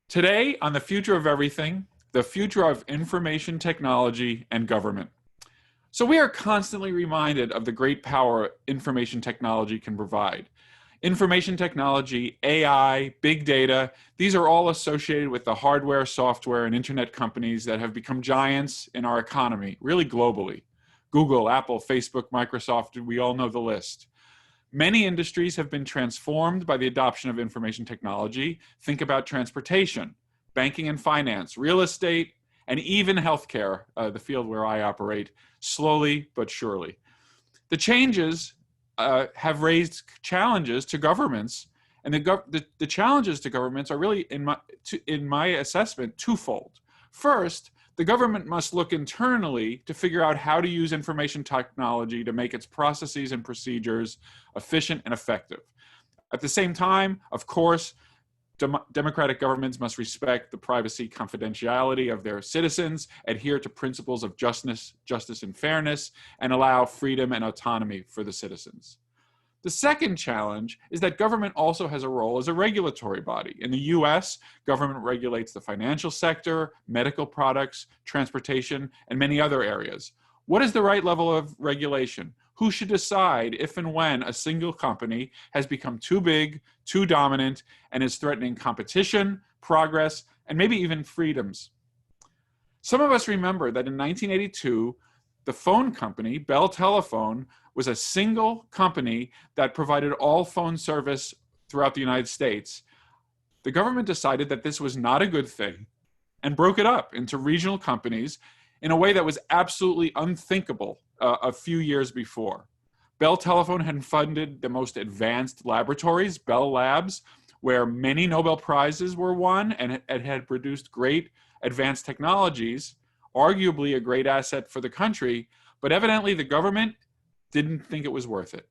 Today, on the future of everything, the future of information technology and government. So we are constantly reminded of the great power information technology can provide. Information technology, AI, big data, these are all associated with the hardware, software, and internet companies that have become giants in our economy, really globally. Google, Apple, Facebook, Microsoft, we all know the list. Many industries have been transformed by the adoption of information technology. Think about transportation, banking and finance, real estate, and even healthcare, the field where I operate, slowly but surely. The changes have raised challenges to governments, and the challenges to governments are really, in my assessment, twofold. First, the government must look internally to figure out how to use information technology to make its processes and procedures efficient and effective. At the same time, of course, democratic governments must respect the privacy, confidentiality of their citizens, adhere to principles of justice and fairness, and allow freedom and autonomy for the citizens. The second challenge is that government also has a role as a regulatory body. In the US, government regulates the financial sector, medical products, transportation, and many other areas. What is the right level of regulation? Who should decide if and when a single company has become too big, too dominant, and is threatening competition, progress, and maybe even freedoms? Some of us remember that in 1982, the phone company, Bell Telephone, was a single company that provided all phone service throughout the United States. The government decided that this was not a good thing and broke it up into regional companies in a way that was absolutely unthinkable a few years before. Bell Telephone had funded the most advanced laboratories, Bell Labs, where many Nobel Prizes were won, and it had produced great advanced technologies, arguably a great asset for the country, but evidently the government didn't think it was worth it.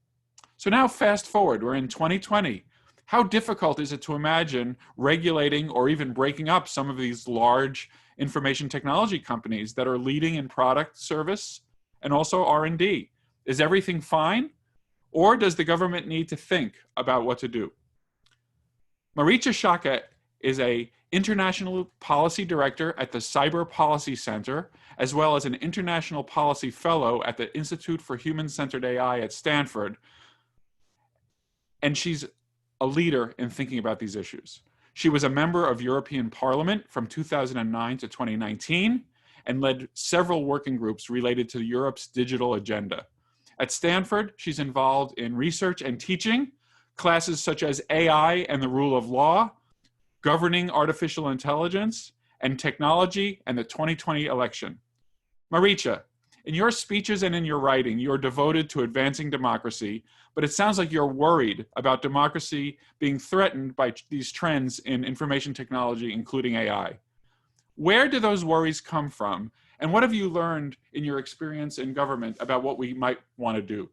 So now fast forward, we're in 2020. How difficult is it to imagine regulating or even breaking up some of these large information technology companies that are leading in product service and also R&D? Is everything fine? Or does the government need to think about what to do? Marietje Schaake is an international policy director at the Cyber Policy Center, as well as an international policy fellow at the Institute for Human-Centered AI at Stanford. And she's a leader in thinking about these issues. She was a member of European Parliament from 2009 to 2019 and led several working groups related to Europe's digital agenda. At Stanford, she's involved in research and teaching, classes such as AI and the rule of law, governing artificial intelligence, and technology and the 2020 election. Marietje, in your speeches and in your writing, you're devoted to advancing democracy, but it sounds like you're worried about democracy being threatened by these trends in information technology, including AI. Where do those worries come from? And what have you learned in your experience in government about what we might want to do?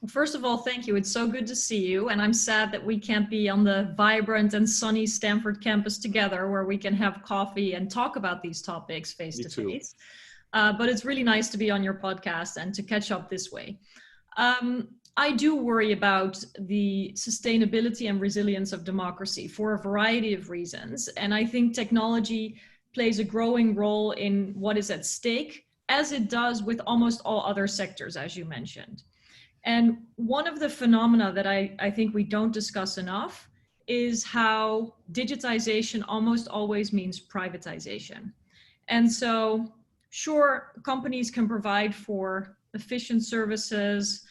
Well, first of all, thank you. It's so good to see you. And I'm sad that we can't be on the vibrant and sunny Stanford campus together where we can have coffee and talk about these topics face to face. But it's really nice to be on your podcast and to catch up this way. I do worry about the sustainability and resilience of democracy for a variety of reasons. And I think technology plays a growing role in what is at stake, as it does with almost all other sectors, as you mentioned. And one of the phenomena that I think we don't discuss enough is how digitization almost always means privatization. And so, sure, companies can provide for efficient services,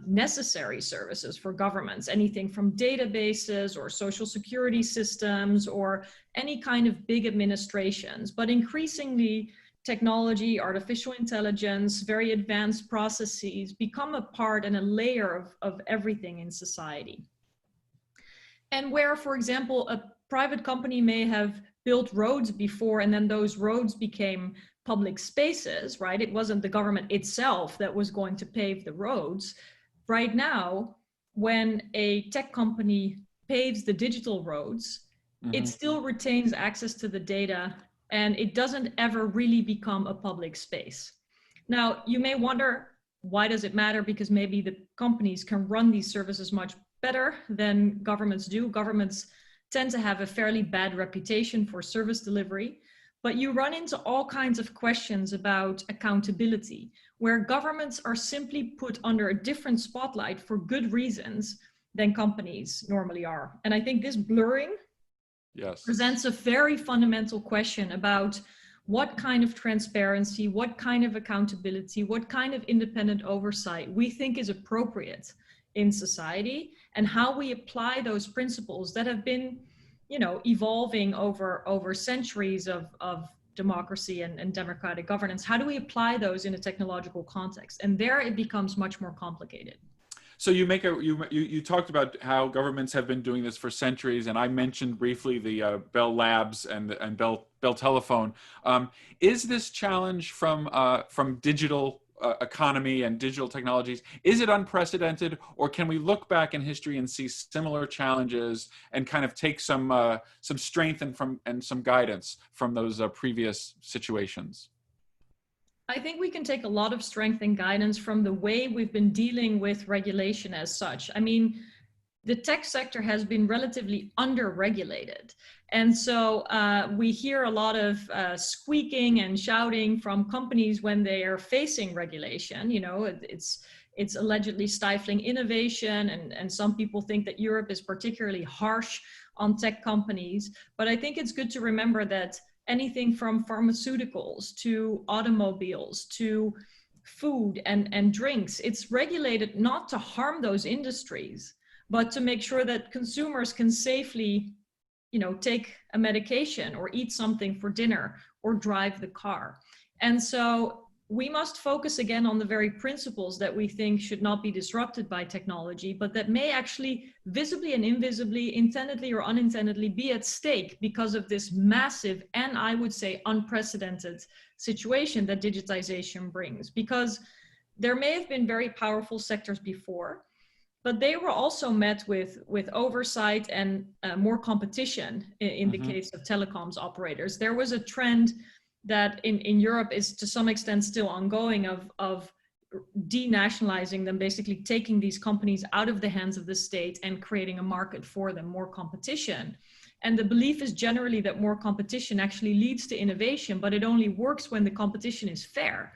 necessary services for governments, anything from databases or social security systems or any kind of big administrations. But increasingly, technology, artificial intelligence, very advanced processes become a part and a layer of everything in society. And where, for example, a private company may have built roads before and then those roads became public spaces, right? It wasn't the government itself that was going to pave the roads. Right now, when a tech company paves the digital roads, it still retains access to the data and it doesn't ever really become a public space. Now, you may wonder, why does it matter? Because maybe the companies can run these services much better than governments do. Governments tend to have a fairly bad reputation for service delivery, but you run into all kinds of questions about accountability, where governments are simply put under a different spotlight for good reasons than companies normally are. And I think this blurring presents a very fundamental question about what kind of transparency, what kind of accountability, what kind of independent oversight we think is appropriate in society, and how we apply those principles that have been, evolving over centuries of democracy and democratic governance. How do we apply those in a technological context? And there it becomes much more complicated. So you talked about how governments have been doing this for centuries, and I mentioned briefly the Bell Labs and Bell Telephone. Is this challenge from digital economy and digital technologies, is it unprecedented, or can we look back in history and see similar challenges and kind of take some strength and some guidance from those previous situations? I think we can take a lot of strength and guidance from the way we've been dealing with regulation as such. I mean, the tech sector has been relatively under-regulated. And so we hear a lot of squeaking and shouting from companies when they are facing regulation. It's allegedly stifling innovation, and some people think that Europe is particularly harsh on tech companies. But I think it's good to remember that anything from pharmaceuticals to automobiles to food and drinks, it's regulated not to harm those industries, but to make sure that consumers can safely, take a medication or eat something for dinner or drive the car. And so we must focus again on the very principles that we think should not be disrupted by technology, but that may actually visibly and invisibly, intendedly or unintendedly, be at stake because of this massive and, I would say, unprecedented situation that digitization brings. Because there may have been very powerful sectors before, but they were also met with oversight and more competition in the case of telecoms operators. There was a trend that in Europe is to some extent still ongoing of denationalizing them, basically taking these companies out of the hands of the state and creating a market for them, more competition. And the belief is generally that more competition actually leads to innovation, but it only works when the competition is fair.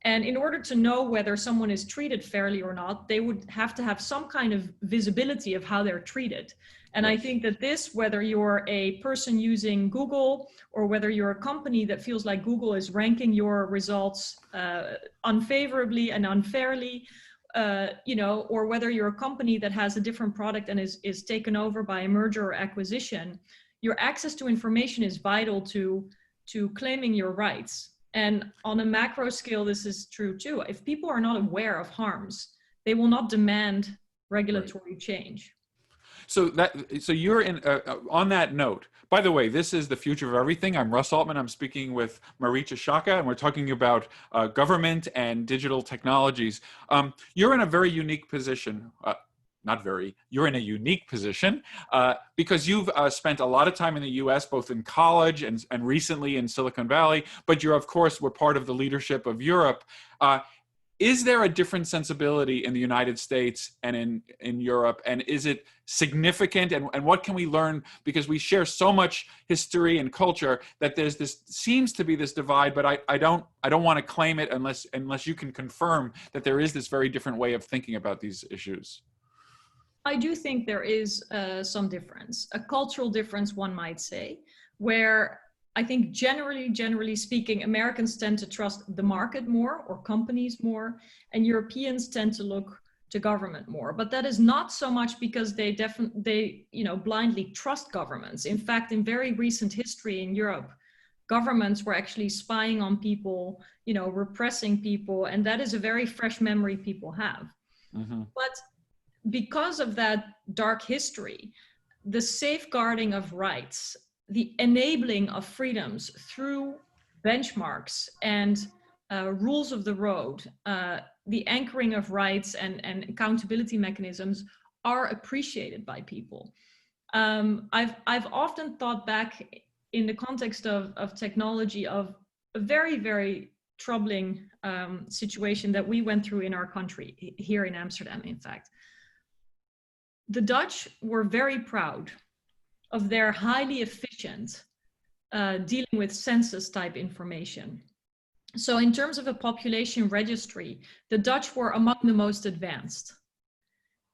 And in order to know whether someone is treated fairly or not, they would have to have some kind of visibility of how they're treated. And I think that this, whether you're a person using Google or whether you're a company that feels like Google is ranking your results unfavorably and unfairly, or whether you're a company that has a different product and is taken over by a merger or acquisition, your access to information is vital to claiming your rights. And on a macro scale, this is true too. If people are not aware of harms, they will not demand regulatory change. So you're in on that note. By the way, this is The Future of Everything. I'm Russ Altman. I'm speaking with Marietje Schaake, and we're talking about government and digital technologies. You're in a very unique position. You're in a unique position because you've spent a lot of time in the US, both in college and recently in Silicon Valley, but you're, of course, were part of the leadership of Europe. Is there a different sensibility in the United States and in Europe? And is it significant? And what can we learn? Because we share so much history and culture that seems to be this divide, but I don't want to claim it unless you can confirm that there is this very different way of thinking about these issues. I do think there is some difference, a cultural difference, one might say, where I think generally speaking, Americans tend to trust the market more or companies more, and Europeans tend to look to government more. But that is not so much because they blindly trust governments. In fact, in very recent history in Europe, governments were actually spying on people, repressing people, and that is a very fresh memory people have. Mm-hmm. But because of that dark history, the safeguarding of rights, the enabling of freedoms through benchmarks and rules of the road, the anchoring of rights and accountability mechanisms are appreciated by people. I've often thought back in the context of technology of a very, very troubling situation that we went through in our country, here in Amsterdam, in fact. The Dutch were very proud of their highly efficient dealing with census type information. So in terms of a population registry, the Dutch were among the most advanced.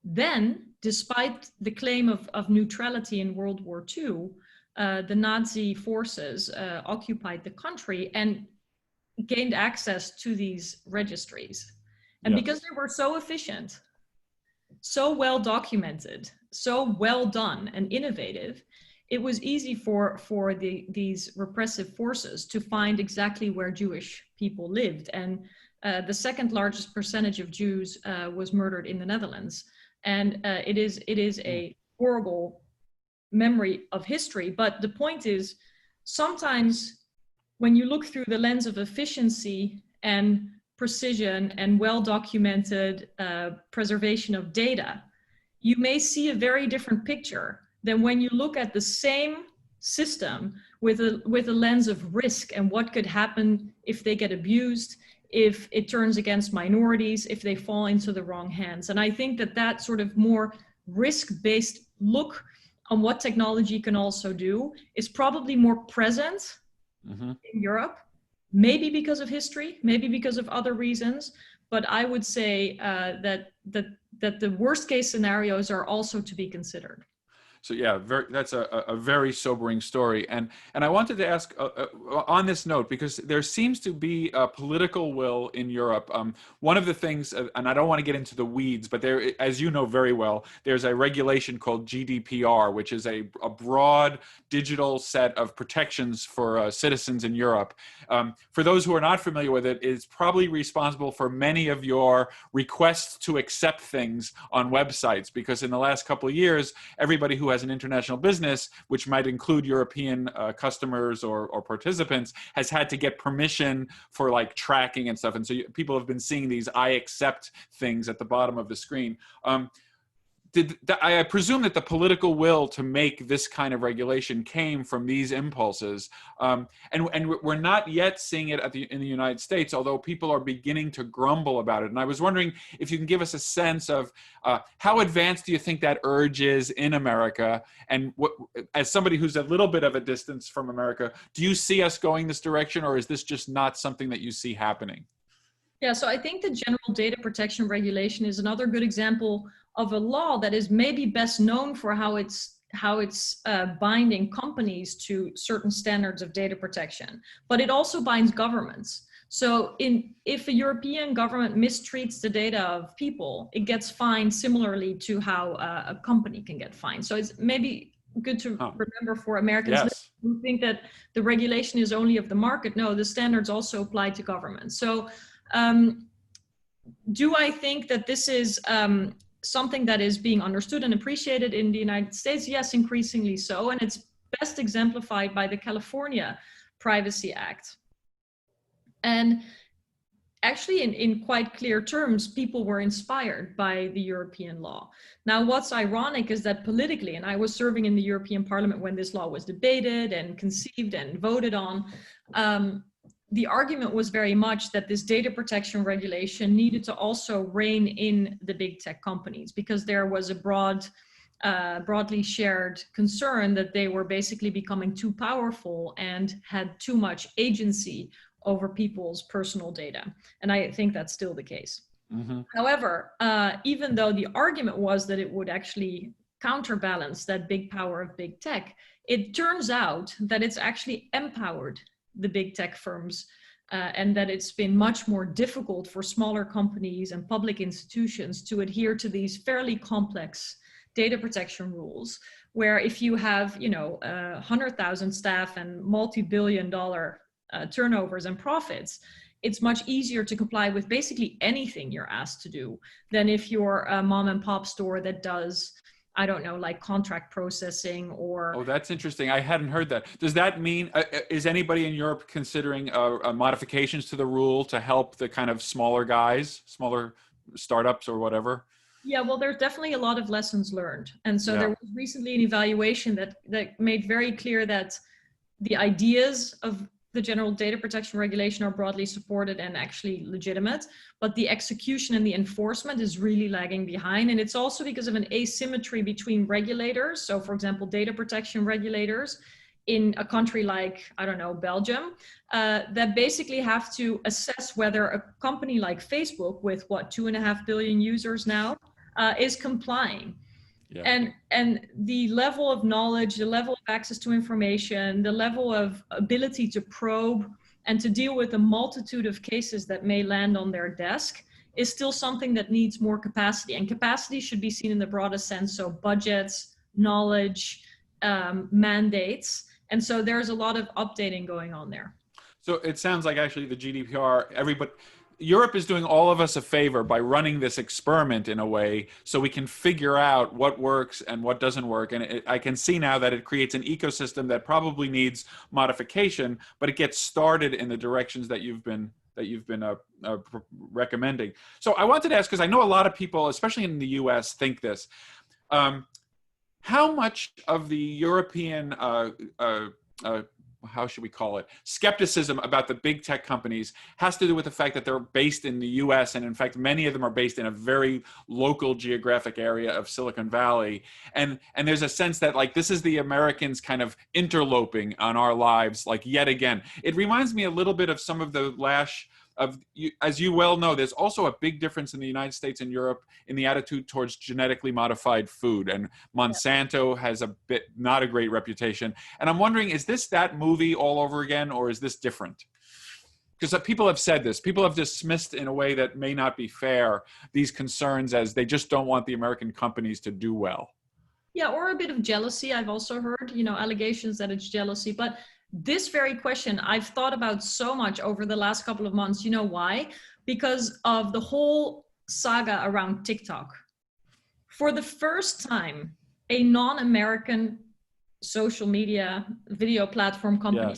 Then, despite the claim of neutrality in World War II, the Nazi forces occupied the country and gained access to these registries. And Yes. because they were so efficient, so well documented, so well done and innovative, it was easy for these repressive forces to find exactly where Jewish people lived. And the second largest percentage of Jews was murdered in the Netherlands. And it is a horrible memory of history. But the point is, sometimes when you look through the lens of efficiency and precision and well-documented preservation of data, you may see a very different picture than when you look at the same system with a lens of risk and what could happen if they get abused, if it turns against minorities, if they fall into the wrong hands. And I think that that sort of more risk-based look on what technology can also do is probably more present in Europe, maybe because of history, maybe because of other reasons. But I would say that the worst case scenarios are also to be considered. So yeah, that's a very sobering story. And I wanted to ask on this note, because there seems to be a political will in Europe. One of the things, and I don't want to get into the weeds, but there, as you know very well, there's a regulation called GDPR, which is a broad digital set of protections for citizens in Europe. For those who are not familiar with it, it's probably responsible for many of your requests to accept things on websites, because in the last couple of years, everybody who has an international business, which might include European customers or participants, has had to get permission for like tracking and stuff. And so people have been seeing these I accept things at the bottom of the screen. I presume that the political will to make this kind of regulation came from these impulses. And we're not yet seeing it in the United States, although people are beginning to grumble about it. And I was wondering if you can give us a sense of how advanced do you think that urge is in America? And as somebody who's a little bit of a distance from America, do you see us going this direction, or is this just not something that you see happening? Yeah, so I think the General Data Protection Regulation is another good example of a law that is maybe best known for how it's binding companies to certain standards of data protection, but it also binds governments. So if a European government mistreats the data of people, it gets fined similarly to how a company can get fined. So it's maybe good to remember for Americans who think that the regulation is only of the market. No, the standards also apply to governments. So do I think that this is something that is being understood and appreciated in the United States? Yes, increasingly so. And it's best exemplified by the California Privacy Act. And actually, in quite clear terms, people were inspired by the European law. Now, what's ironic is that politically, and I was serving in the European Parliament when this law was debated and conceived and voted on, the argument was very much that this data protection regulation needed to also rein in the big tech companies, because there was a broadly shared concern that they were basically becoming too powerful and had too much agency over people's personal data. And I think that's still the case. However, even though the argument was that it would actually counterbalance that big power of big tech, it turns out that it's actually empowered the big tech firms, and that it's been much more difficult for smaller companies and public institutions to adhere to these fairly complex data protection rules, where if you have 100,000 staff and multi-billion-dollar turnovers and profits, it's much easier to comply with basically anything you're asked to do than if you're a mom and pop store that does, I don't know, like contract processing or... Oh, that's interesting. I hadn't heard that. Does that mean, is anybody in Europe considering modifications to the rule to help the kind of smaller guys, smaller startups or whatever? Yeah, well, there's definitely a lot of lessons learned. And so there was recently an evaluation that made very clear that the ideas of the general data protection regulation are broadly supported and actually legitimate, but the execution and the enforcement is really lagging behind. And it's also because of an asymmetry between regulators. So for example, data protection regulators in a country like, I don't know, Belgium, that basically have to assess whether a company like Facebook with what, 2.5 billion users now, is complying. Yeah. And the level of knowledge, the level of access to information, the level of ability to probe and to deal with a multitude of cases that may land on their desk is still something that needs more capacity. And capacity should be seen in the broadest sense. So budgets, knowledge, mandates. And so there's a lot of updating going on there. So it sounds like actually the GDPR, Europe is doing all of us a favor by running this experiment in a way so we can figure out what works and what doesn't work. And I can see now that it creates an ecosystem that probably needs modification, but it gets started in the directions that you've been recommending. So I wanted to ask, because I know a lot of people, especially in the US, think this. How much of the European how should we call it, skepticism about the big tech companies has to do with the fact that they're based in the US, and in fact many of them are based in a very local geographic area of Silicon Valley, and there's a sense that like this is the Americans kind of interloping on our lives like yet again. It reminds me a little bit of some of the lash of, as you well know, there's also a big difference in the United States and Europe in the attitude towards genetically modified food. And Monsanto has a bit, not a great reputation. And I'm wondering, is this that movie all over again, or is this different? Because people have said this. People have dismissed in a way that may not be fair these concerns as they just don't want the American companies to do well. Yeah, or a bit of jealousy. I've also heard, allegations that it's jealousy. But this very question I've thought about so much over the last couple of months. You know why? Because of the whole saga around TikTok. For the first time, a non-American social media video platform company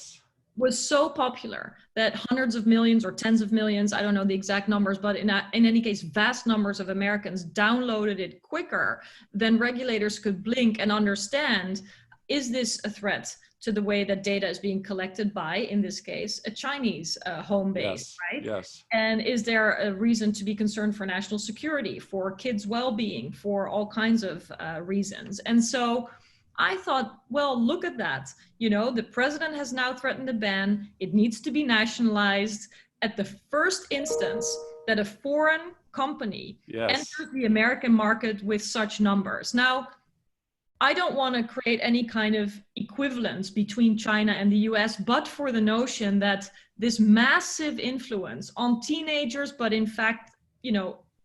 was so popular that hundreds of millions or tens of millions, I don't know the exact numbers, but in any case, vast numbers of Americans downloaded it quicker than regulators could blink and understand, is this a threat to the way that data is being collected by, in this case, a Chinese home base, right? Yes. And is there a reason to be concerned for national security, for kids' well-being, for all kinds of reasons? And so I thought, well, look at that. The president has now threatened a ban. It needs to be nationalized. At the first instance that a foreign company enters the American market with such numbers. Now, I don't want to create any kind of equivalence between China and the US, but for the notion that this massive influence on teenagers, but in fact,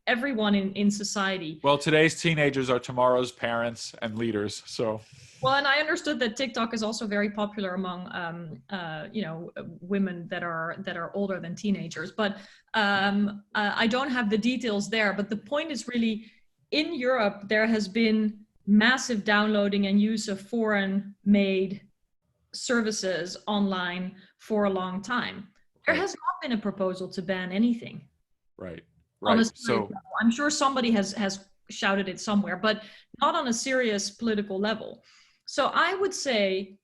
everyone in society. Well, today's teenagers are tomorrow's parents and leaders, so. Well, and I understood that TikTok is also very popular among, women that are older than teenagers, but I don't have the details there. But the point is really, in Europe, there has been massive downloading and use of foreign-made services online for a long time. There has not been a proposal to ban anything. Right. So I'm sure somebody has shouted it somewhere, but not on a serious political level. So I would say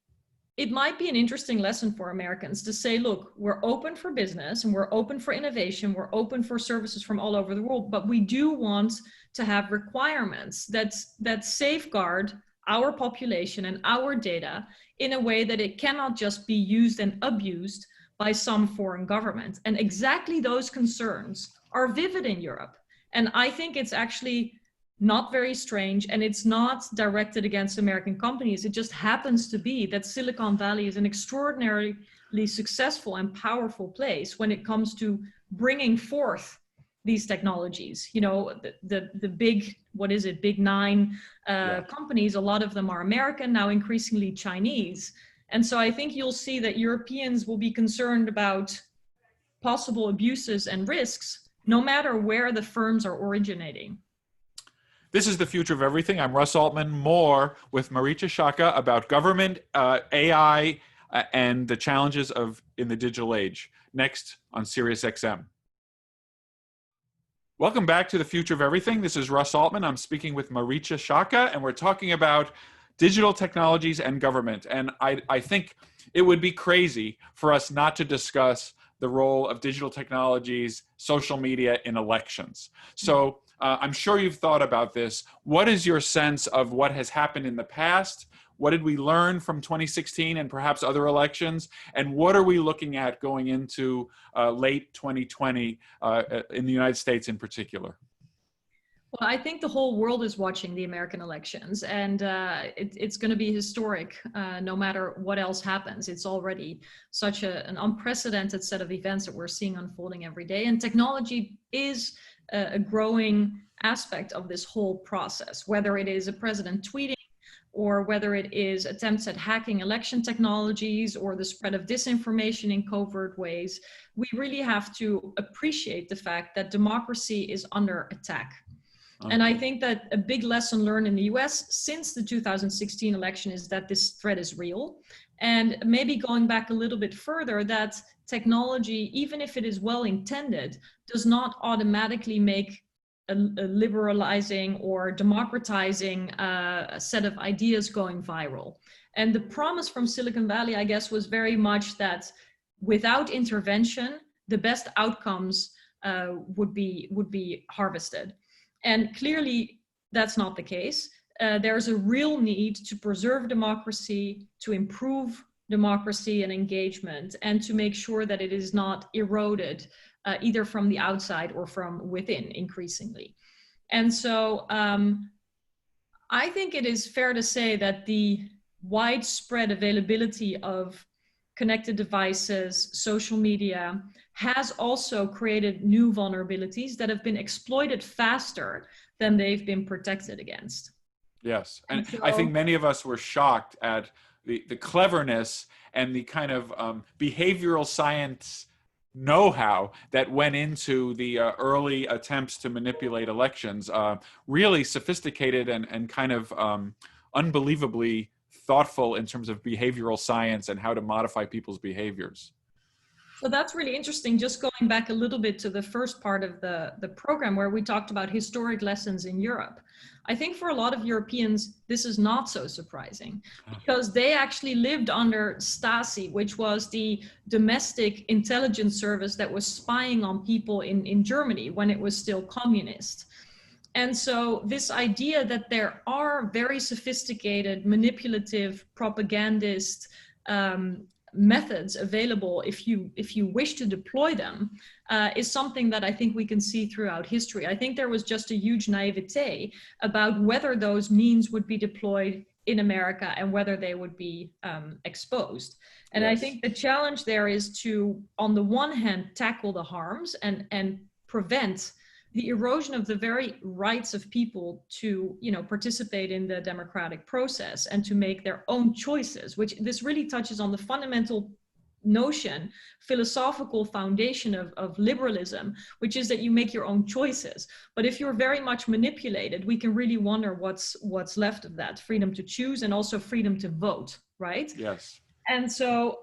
it might be an interesting lesson for Americans to say, look, we're open for business and we're open for innovation. We're open for services from all over the world, but we do want to have requirements that safeguard our population and our data in a way that it cannot just be used and abused by some foreign government. And exactly those concerns are vivid in Europe. And I think it's actually not very strange, and it's not directed against American companies. It just happens to be that Silicon Valley is an extraordinarily successful and powerful place when it comes to bringing forth these technologies. The big, big nine companies, a lot of them are American, now increasingly Chinese. And so I think you'll see that Europeans will be concerned about possible abuses and risks, no matter where the firms are originating. This is The Future of Everything. I'm Russ Altman. More with Marietje Schaake about government, AI, and the challenges in the digital age. Next on SiriusXM. Welcome back to The Future of Everything. This is Russ Altman. I'm speaking with Marietje Schaake, and we're talking about digital technologies and government. And I think it would be crazy for us not to discuss the role of digital technologies, social media in elections. So I'm sure you've thought about this. What is your sense of what has happened in the past? What did we learn from 2016 and perhaps other elections? And what are we looking at going into late 2020 in the United States in particular? Well, I think the whole world is watching the American elections, and it's going to be historic no matter what else happens. It's already such an unprecedented set of events that we're seeing unfolding every day, and technology is a growing aspect of this whole process, whether it is a president tweeting or whether it is attempts at hacking election technologies or the spread of disinformation in covert ways. We really have to appreciate the fact that democracy is under attack. And I think that a big lesson learned in the US since the 2016 election is that this threat is real. And maybe going back a little bit further, that technology, even if it is well intended, does not automatically make a liberalizing or democratizing a set of ideas going viral. And the promise from Silicon Valley, I guess, was very much that without intervention, the best outcomes would be harvested. And clearly, that's not the case. There's a real need to preserve democracy, to improve democracy and engagement, and to make sure that it is not eroded either from the outside or from within increasingly. And so I think it is fair to say that the widespread availability of connected devices, social media, has also created new vulnerabilities that have been exploited faster than they've been protected against. Yes, and so, I think many of us were shocked at the cleverness and the kind of behavioral science know-how that went into the early attempts to manipulate elections. Really sophisticated and kind of unbelievably thoughtful in terms of behavioral science and how to modify people's behaviors. So that's really interesting. Just going back a little bit to the first part of the program where we talked about historic lessons in Europe. I think for a lot of Europeans, this is not so surprising because they actually lived under Stasi, which was the domestic intelligence service that was spying on people in Germany when it was still communist. And so this idea that there are very sophisticated, manipulative, propagandist methods available if you wish to deploy them is something that I think we can see throughout history. I think there was just a huge naivete about whether those means would be deployed in America and whether they would be exposed. And yes. I think the challenge there is to, on the one hand, tackle the harms and prevent the erosion of the very rights of people to, participate in the democratic process and to make their own choices, which this really touches on the fundamental notion, philosophical foundation of liberalism, which is that you make your own choices. But if you're very much manipulated, we can really wonder what's left of that freedom to choose and also freedom to vote, right? Yes. And so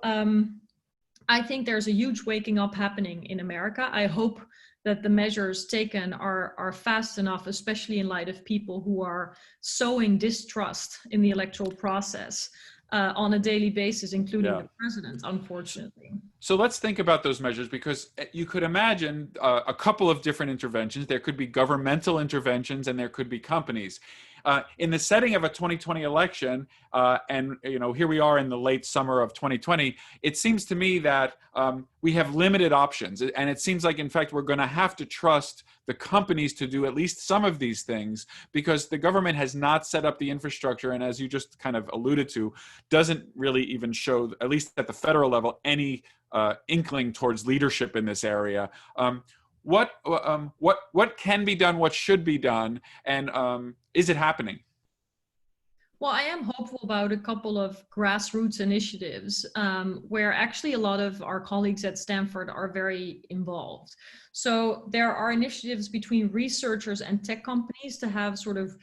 I think there's a huge waking up happening in America. I hope that the measures taken are fast enough, especially in light of people who are sowing distrust in the electoral process on a daily basis, including the president, unfortunately. So let's think about those measures, because you could imagine a couple of different interventions. There could be governmental interventions and there could be companies. In the setting of a 2020 election, and here we are in the late summer of 2020, it seems to me that we have limited options. And it seems like, in fact, we're going to have to trust the companies to do at least some of these things, because the government has not set up the infrastructure. And as you just kind of alluded to, doesn't really even show, at least at the federal level, any inkling towards leadership in this area. What can be done? What should be done? And is it happening? Well, I am hopeful about a couple of grassroots initiatives where actually a lot of our colleagues at Stanford are very involved. So there are initiatives between researchers and tech companies to have sort of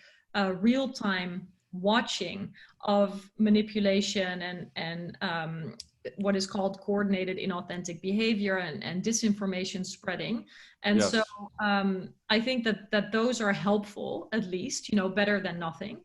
real-time watching of manipulation and what is called coordinated inauthentic behavior and disinformation spreading. And yes. So I think that those are helpful, at least, better than nothing.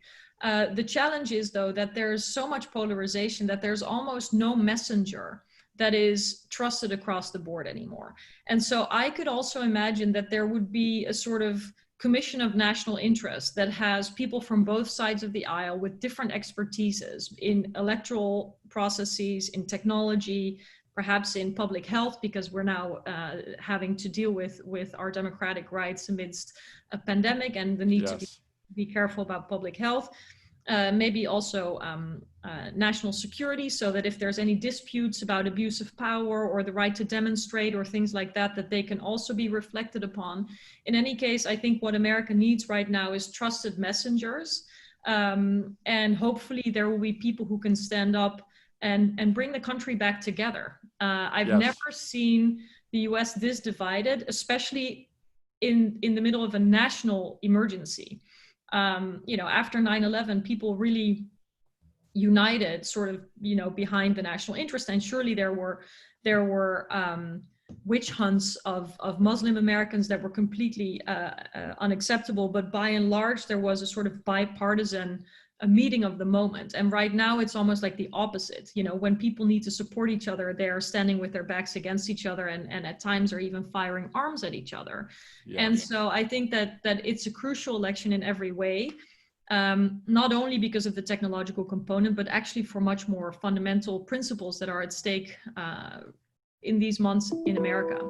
The challenge is, though, that there's so much polarization that there's almost no messenger that is trusted across the board anymore. And so I could also imagine that there would be a sort of commission of national interest that has people from both sides of the aisle with different expertises in electoral processes, in technology, perhaps in public health, because we're now having to deal with our democratic rights amidst a pandemic and the need to be careful about public health. Maybe also national security, so that if there's any disputes about abuse of power or the right to demonstrate or things like that, that they can also be reflected upon. In any case, I think what America needs right now is trusted messengers. And hopefully there will be people who can stand up and bring the country back together. I've never seen the US this divided, especially in the middle of a national emergency. After 9/11, people really united sort of, behind the national interest. And surely there were witch hunts of Muslim Americans that were completely unacceptable. But by and large, there was a sort of bipartisan meeting of the moment. And right now it's almost like the opposite. When people need to support each other, they're standing with their backs against each other and at times are even firing arms at each other. And so I think that it's a crucial election in every way, not only because of the technological component, but actually for much more fundamental principles that are at stake in these months in America.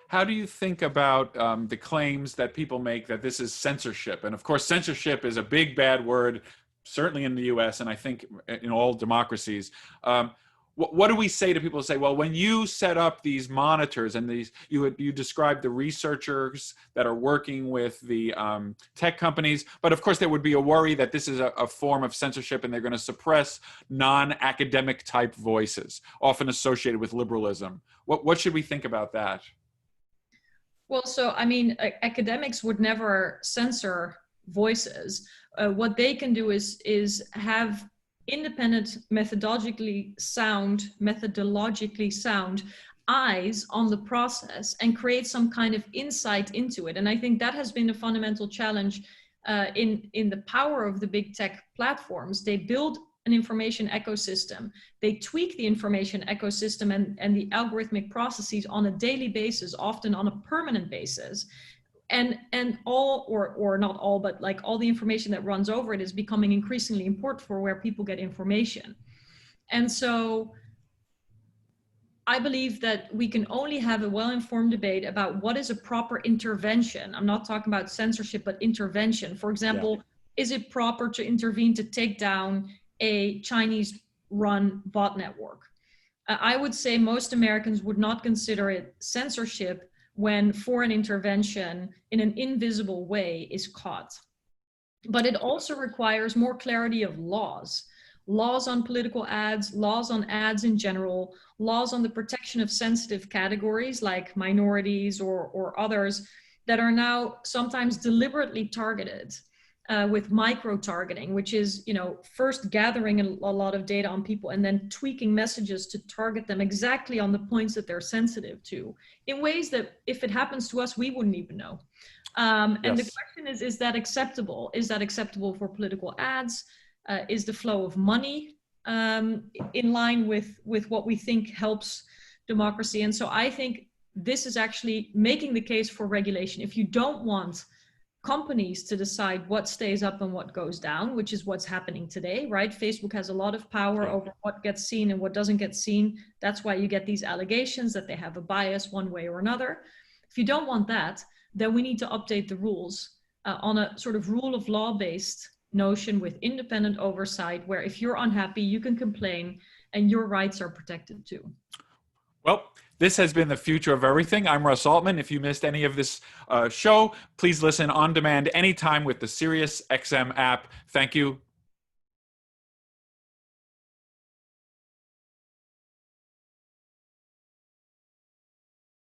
How do you think about the claims that people make that this is censorship? And of course, censorship is a big bad word, certainly in the US, and I think in all democracies. What do we say to people who say, well, when you set up these monitors and you described the researchers that are working with the tech companies, but of course there would be a worry that this is a form of censorship and they're going to suppress non-academic type voices, often associated with liberalism. What should we think about that? Well, so, academics would never censor voices. What they can do is have independent, methodologically sound eyes on the process and create some kind of insight into it. And I think that has been a fundamental challenge in the power of the big tech platforms. They build an information ecosystem. They tweak the information ecosystem and the algorithmic processes on a daily basis, often on a permanent basis. And all, or not all, but like all the information that runs over it is becoming increasingly important for where people get information. And so I believe that we can only have a well-informed debate about what is a proper intervention. I'm not talking about censorship, but intervention. For example, is it proper to intervene to take down a Chinese-run bot network? I would say most Americans would not consider it censorship when foreign intervention in an invisible way is caught. But it also requires more clarity of laws on political ads, laws on ads in general, laws on the protection of sensitive categories like minorities or others that are now sometimes deliberately targeted with micro-targeting, which is, first gathering a lot of data on people and then tweaking messages to target them exactly on the points that they're sensitive to in ways that if it happens to us, we wouldn't even know. And the question is that acceptable? Is that acceptable for political ads? Is the flow of money in line with what we think helps democracy? And so I think this is actually making the case for regulation. If you don't want companies to decide what stays up and what goes down, which is what's happening today, right? Facebook has a lot of power over what gets seen and what doesn't get seen. That's why you get these allegations that they have a bias one way or another. If you don't want that, then we need to update the rules on a sort of rule of law based notion with independent oversight, where if you're unhappy, you can complain and your rights are protected too. Well, this has been The Future of Everything. I'm Russ Altman. If you missed any of this show, please listen on demand anytime with the SiriusXM app. Thank you.